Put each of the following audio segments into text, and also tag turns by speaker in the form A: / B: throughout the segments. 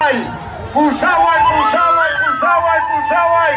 A: Pusaway, pusaway, pusaway, pusaway.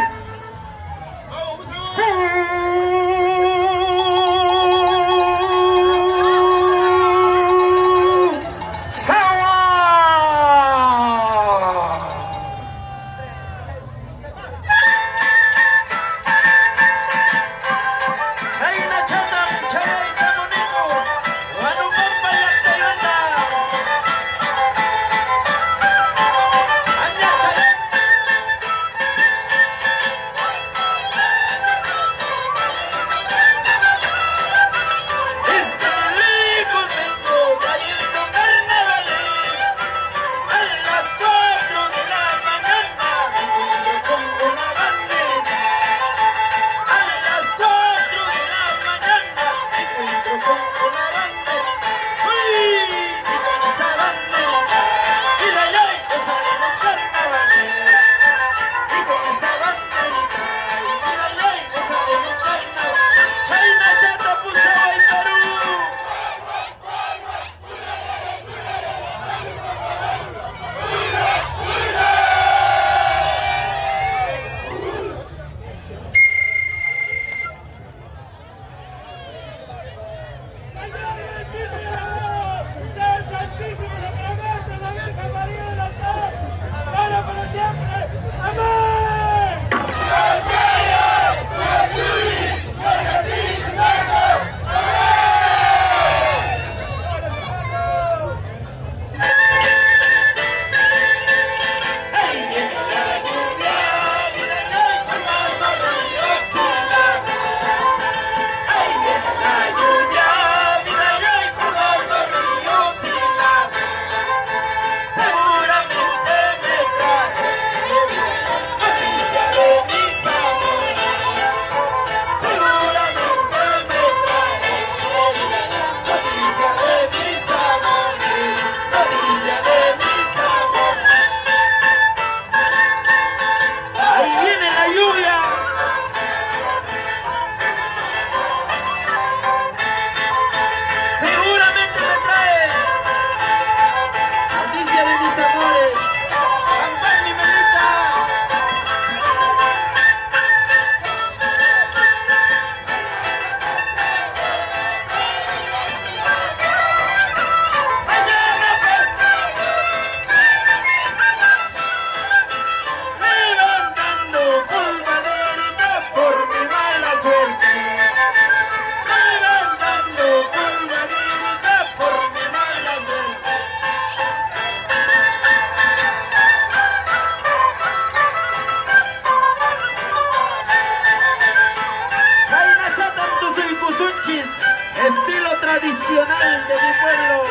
A: Estilo tradicional de mi pueblo.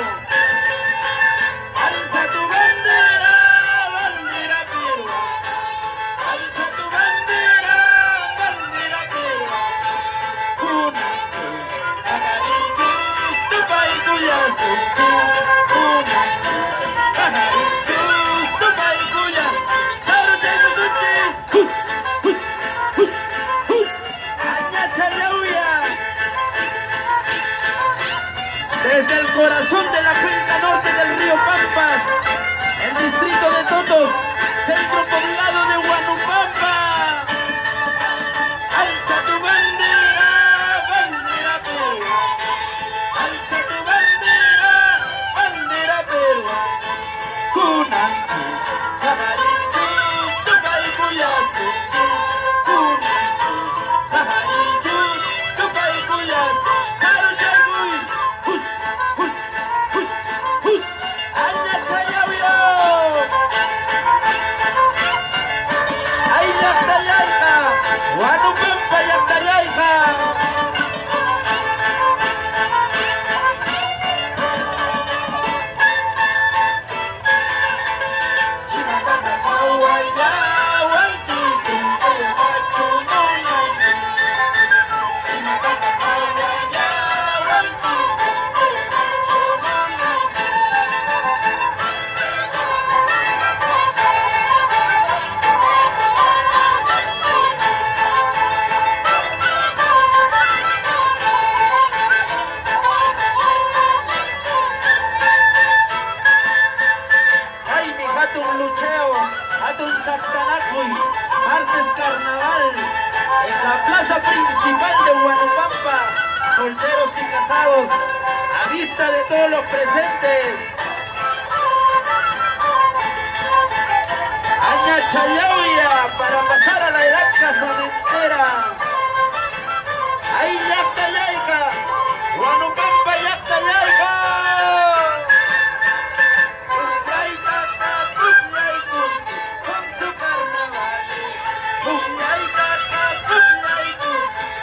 A: Alza tu bandera, bandera pirua. Alza tu bandera, bandera pirua. Una, ajarichus, tu paikuyasu. Una, ajarichus, tu paikuyasu. Sarutegutuchi, hus, hus, hus, hus. Añacharauya. Desde el corazón de la cuenca norte del río Pampas, el distrito de Totos, centro poblado de Huanupampa. Alza tu bandera, bandera perua. Alza tu bandera, bandera perua. Kunanchus, Jajarichus, Tupaycuyasu. Kunanchus, Jajarichus, Tupaycuyasu. Saruchaguy. todos, a vista de todos los presentes. Aña Chayauya para pasar a la edad casamentera. Ahí yacta yaica, Huanupampa yacta yaica. Son su carnavales.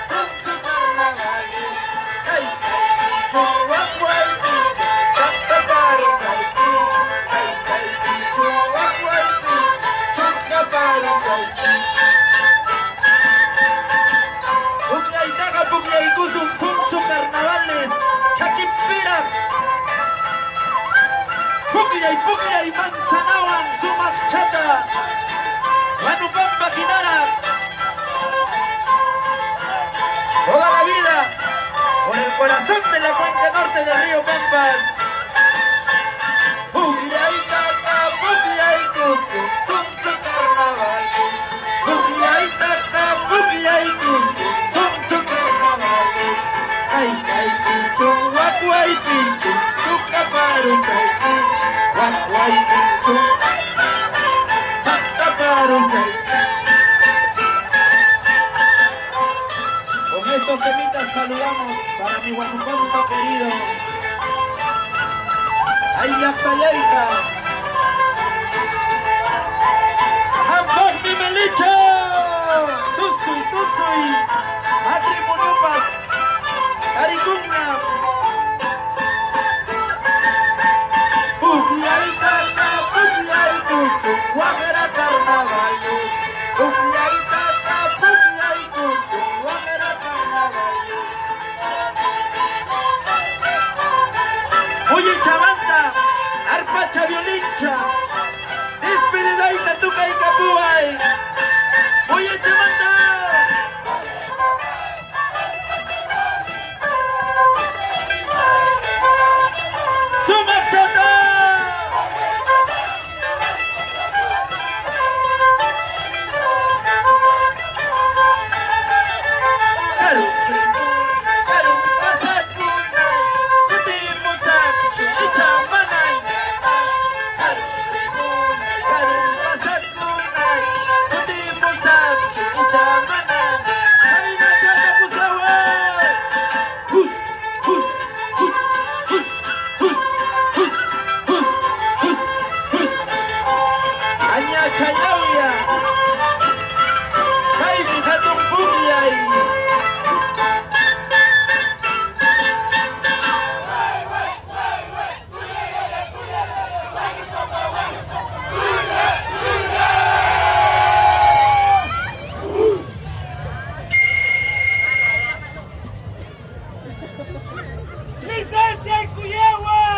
A: Son su carnavales. Ay, chuacuaiti, chacta para saiti. Ay, chuacuaiti, chacta para saiti. Pugliaitaca, Pugliaicusun, son su carnavales. Chaquimpira. Pugliay, Manzanawan, su marchata. Huanupampa, Quinara. Toda la vida, por el corazón de la cuenca norte del río Pampas. Pugliaitaca, Pugliaicusun, son su carnavales. Pugliaitaca, Pugliaicusun, son su carnavales. Ay, pinchu, guacuay, pinchu, tu caparu, saiti. Guacuay, pinchu, santa paru, saiti. Con estos temitas saludamos para mi Huanupampa querido. Ay, hasta Leita. ¡Ambos mi melicho! Tusui, matrimoniopas, Aricugna. Pugliaitaca, Pugliaicusun, guajera carnavales. Pugliaitaca, Pugliaicusun, guajera carnavales. Oye, chavanta, arpacha violincha, despedidaita tuca y capuay. Oye, chavanta. ¡Su marchata!
B: ¡Licencia en Cuyehue!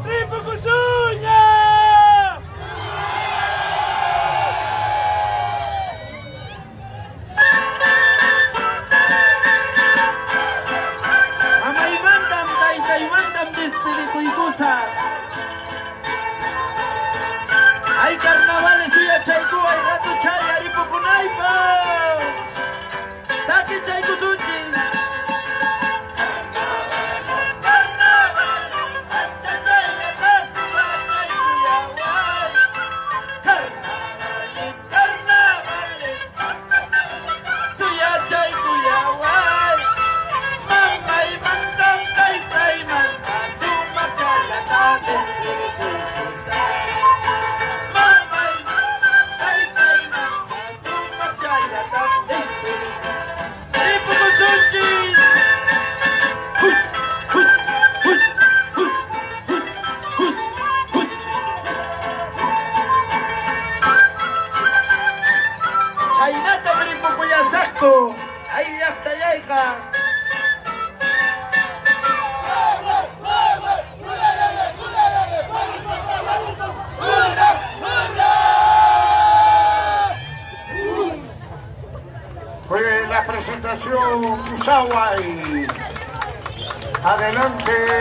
B: ¡Ripo Cusuña!
A: Amaymandam, Taitaymandam, Despedicuycusa. Hay carnavales, suya chaycu, hay rato chay, aripupunaypa. Taki chaycusunchi. Chaynata Bripo Cuyasasco, ahí hasta Yaica.
C: Fue la presentación Kusawa y adelante.